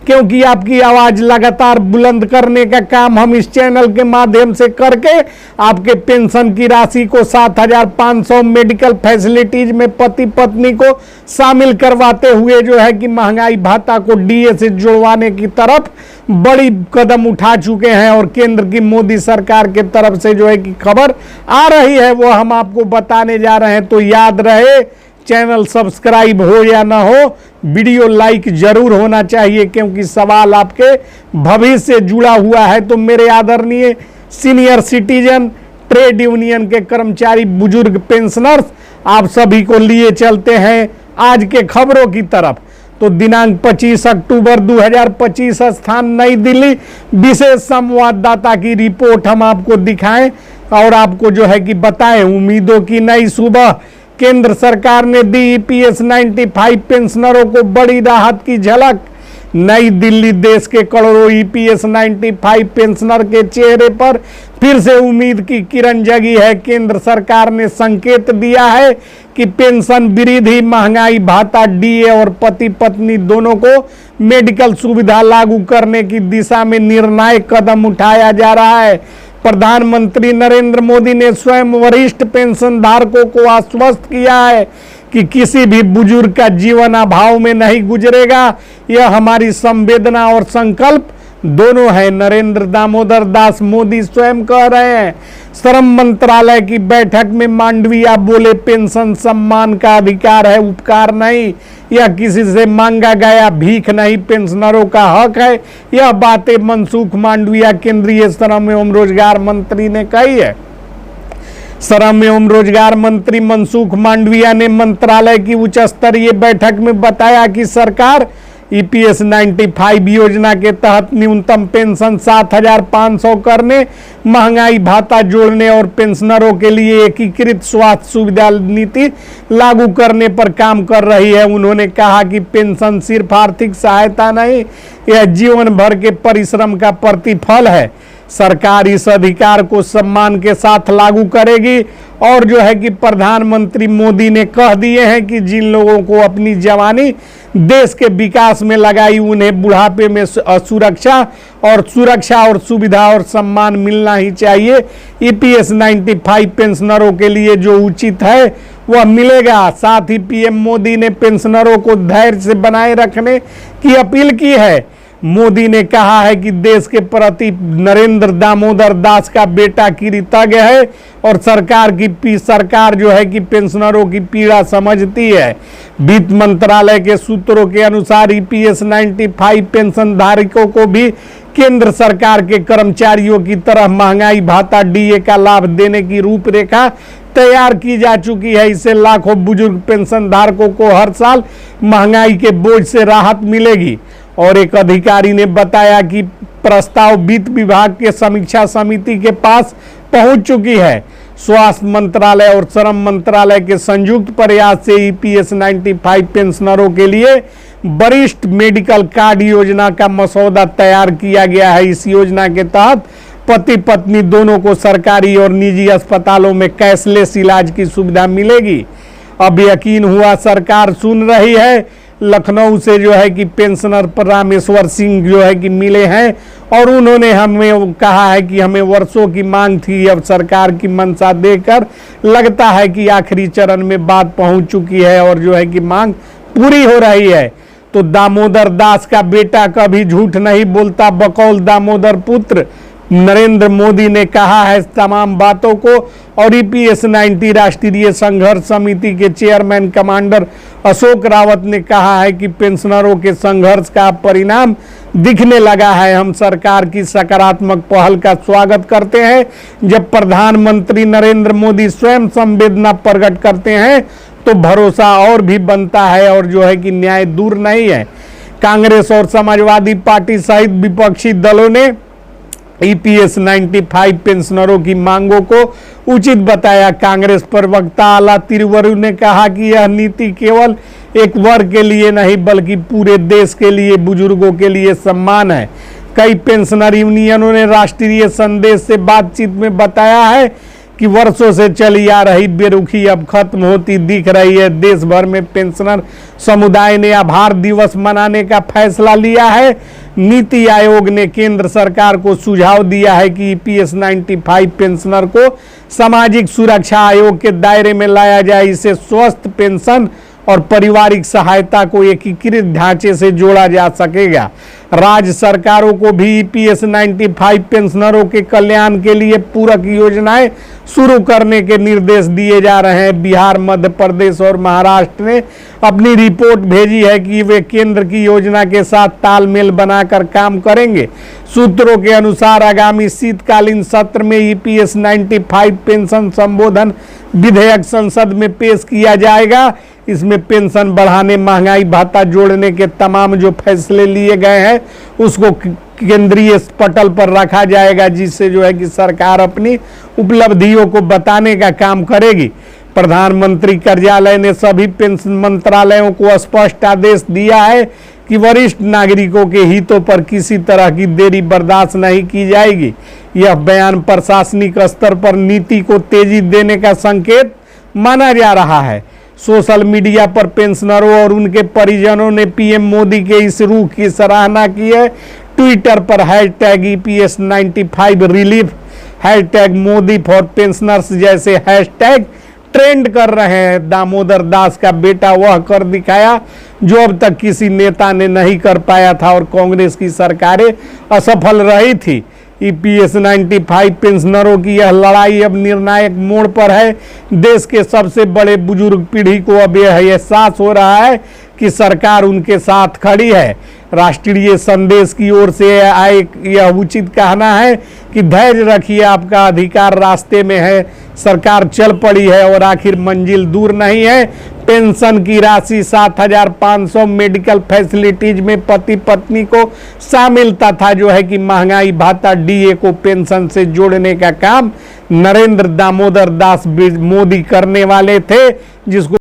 क्योंकि आपकी आवाज लगातार बुलंद करने का काम हम इस चैनल के माध्यम से करके आपके पेंशन की राशि को 7,500 मेडिकल फैसिलिटीज में पति पत्नी को शामिल करवाते हुए जो है कि महंगाई भत्ता को डीए से जुड़वाने की तरफ बड़ी कदम उठा चुके हैं। और केंद्र की मोदी सरकार के तरफ से जो है कि खबर आ रही है वो हम आपको बताने जा रहे हैं। तो याद रहे, चैनल सब्सक्राइब हो या ना हो, वीडियो लाइक जरूर होना चाहिए, क्योंकि सवाल आपके भविष्य से जुड़ा हुआ है। तो मेरे आदरणीय सीनियर सिटीजन, ट्रेड यूनियन के कर्मचारी, बुजुर्ग पेंशनर्स, आप सभी को लिए चलते हैं आज के खबरों की तरफ। तो दिनांक 25 अक्टूबर 2025, स्थान नई दिल्ली, विशेष संवाददाता की रिपोर्ट हम आपको दिखाएं और आपको जो है कि बताएं। उम्मीदों की नई सुबह, केंद्र सरकार ने दी ईपीएस 95 पेंशनरों को बड़ी राहत की झलक। नई दिल्ली, देश के करोड़ों ईपीएस 95 पेंशनर के चेहरे पर फिर से उम्मीद की किरण जगी है। केंद्र सरकार ने संकेत दिया है कि पेंशन वृद्धि, महंगाई भत्ता, डीए और पति पत्नी दोनों को मेडिकल सुविधा लागू करने की दिशा में निर्णायक कदम उठाया जा रहा है। प्रधानमंत्री नरेंद्र मोदी ने स्वयं वरिष्ठ पेंशन धारकों को आश्वस्त किया है कि किसी भी बुजुर्ग का जीवन अभाव में नहीं गुजरेगा। यह हमारी संवेदना और संकल्प दोनों है, नरेंद्र दामोदर दास मोदी स्वयं कह रहे हैं। श्रम मंत्रालय की बैठक में मांडविया बोले, पेंशन सम्मान का अधिकार है, उपकार नहीं। यह किसी से मांगा गया भीख नहीं, पेंशनरों का हक है। यह बातें मनसुख मांडविया, केंद्रीय श्रम एवं रोजगार मंत्री ने कही है। श्रम एवं रोजगार मंत्री मनसुख मांडविया ने मंत्रालय की उच्च स्तरीय बैठक में बताया कि सरकार ईपीएस 95 योजना के तहत न्यूनतम पेंशन 7,500 करने, महंगाई भत्ता जोड़ने और पेंशनरों के लिए एकीकृत स्वास्थ्य सुविधा नीति लागू करने पर काम कर रही है। उन्होंने कहा कि पेंशन सिर्फ आर्थिक सहायता नहीं, यह जीवन भर के परिश्रम का प्रतिफल है। सरकार इस अधिकार को सम्मान के साथ लागू करेगी। और जो है कि प्रधानमंत्री मोदी ने कह दिए हैं कि जिन लोगों को अपनी जवानी देश के विकास में लगाई, उन्हें बुढ़ापे में सुरक्षा और सुविधा और सम्मान मिलना ही चाहिए। ईपीएस 95 पेंशनरों के लिए जो उचित है वह मिलेगा। साथ ही पीएम मोदी ने पेंशनरों को धैर्य से बनाए रखने की अपील की है। मोदी ने कहा है कि देश के प्रति नरेंद्र दामोदर दास का बेटा कृतज्ञ है और सरकार जो है कि पेंशनरों की पीड़ा समझती है। वित्त मंत्रालय के सूत्रों के अनुसार ईपीएस 95 पेंशन धारकों को भी केंद्र सरकार के कर्मचारियों की तरह महंगाई भत्ता डीए का लाभ देने की रूपरेखा तैयार की जा चुकी है। इससे लाखों बुजुर्ग पेंशन धारकों को हर साल महंगाई के बोझ से राहत मिलेगी। और एक अधिकारी ने बताया कि प्रस्ताव वित्त विभाग के समीक्षा समिति के पास पहुंच चुकी है। स्वास्थ्य मंत्रालय और श्रम मंत्रालय के संयुक्त प्रयास से ईपीएस 95 पेंशनरों के लिए वरिष्ठ मेडिकल कार्ड योजना का मसौदा तैयार किया गया है। इस योजना के तहत पति पत्नी दोनों को सरकारी और निजी अस्पतालों में कैशलेस इलाज की सुविधा मिलेगी। अब यकीन हुआ, सरकार सुन रही है। लखनऊ से जो है कि पेंशनर रामेश्वर सिंह जो है कि मिले हैं और उन्होंने हमें कहा है कि हमें वर्षों की मांग थी, अब सरकार की मंशा देखकर लगता है कि आखिरी चरण में बात पहुंच चुकी है और जो है कि मांग पूरी हो रही है। तो दामोदर दास का बेटा कभी झूठ नहीं बोलता, बकौल दामोदर पुत्र नरेंद्र मोदी ने कहा है तमाम बातों को। और ईपीएस 90 राष्ट्रीय संघर्ष समिति के चेयरमैन कमांडर अशोक रावत ने कहा है कि पेंशनरों के संघर्ष का परिणाम दिखने लगा है। हम सरकार की सकारात्मक पहल का स्वागत करते हैं। जब प्रधानमंत्री नरेंद्र मोदी स्वयं संवेदना प्रकट करते हैं तो भरोसा और भी बनता है और जो है कि न्याय दूर नहीं है। कांग्रेस और समाजवादी पार्टी सहित विपक्षी दलों ने ईपीएस 95 पेंशनरों की मांगों को उचित बताया। कांग्रेस प्रवक्ता आला तिरुवरुण ने कहा कि यह नीति केवल एक वर्ग के लिए नहीं बल्कि पूरे देश के लिए, बुजुर्गों के लिए सम्मान है। कई पेंशनर यूनियनों ने राष्ट्रीय संदेश से बातचीत में बताया है कि वर्षों से चली आ रही बेरुखी अब खत्म होती दिख रही है। देश भर में पेंशनर समुदाय ने आभार दिवस मनाने का फैसला लिया है। नीति आयोग ने केंद्र सरकार को सुझाव दिया है कि ईपीएस 95 पेंशनर को सामाजिक सुरक्षा आयोग के दायरे में लाया जाए। इसे स्वस्थ पेंशन और पारिवारिक सहायता को एकीकृत ढांचे से जोड़ा जा सकेगा। राज्य सरकारों को भी ईपीएस 95 पेंशनरों के कल्याण के लिए पूरक योजनाएं शुरू करने के निर्देश दिए जा रहे हैं। बिहार, मध्य प्रदेश और महाराष्ट्र ने अपनी रिपोर्ट भेजी है कि वे केंद्र की योजना के साथ तालमेल बनाकर काम करेंगे। सूत्रों के अनुसार आगामी शीतकालीन सत्र में ईपीएस 95 पेंशन संशोधन विधेयक संसद में पेश किया जाएगा। इसमें पेंशन बढ़ाने, महंगाई भत्ता जोड़ने के तमाम जो फैसले लिए गए हैं उसको केंद्रीय पटल पर रखा जाएगा, जिससे जो है कि सरकार अपनी उपलब्धियों को बताने का काम करेगी। प्रधानमंत्री कार्यालय ने सभी पेंशन मंत्रालयों को स्पष्ट आदेश दिया है कि वरिष्ठ नागरिकों के हितों पर किसी तरह की देरी बर्दाश्त नहीं की जाएगी। यह बयान प्रशासनिक स्तर पर नीति को तेजी देने का संकेत माना जा रहा है। सोशल मीडिया पर पेंशनरों और उनके परिजनों ने पीएम मोदी के इस रुख की सराहना की है। ट्विटर पर #EPS 95 relief, #Modi for pensioners जैसे हैशटैग ट्रेंड कर रहे हैं। दामोदर दास का बेटा वह कर दिखाया जो अब तक किसी नेता ने नहीं कर पाया था और कांग्रेस की सरकारें असफल रही थी। ईपीएस 95 पेंशनरों की यह लड़ाई अब निर्णायक मोड़ पर है। देश के सबसे बड़े बुजुर्ग पीढ़ी को अब यह एहसास हो रहा है कि सरकार उनके साथ खड़ी है। राष्ट्रीय संदेश की ओर से आए यह उचित कहना है कि धैर्य रखिए, आपका अधिकार रास्ते में है। सरकार चल पड़ी है और आखिर मंजिल दूर नहीं है। पेंशन की राशि 7,500, मेडिकल फैसिलिटीज में पति पत्नी को शामिल तथा जो है कि महंगाई भत्ता डीए को पेंशन से जोड़ने का काम नरेंद्र दामोदर दास मोदी करने वाले थे, जिसको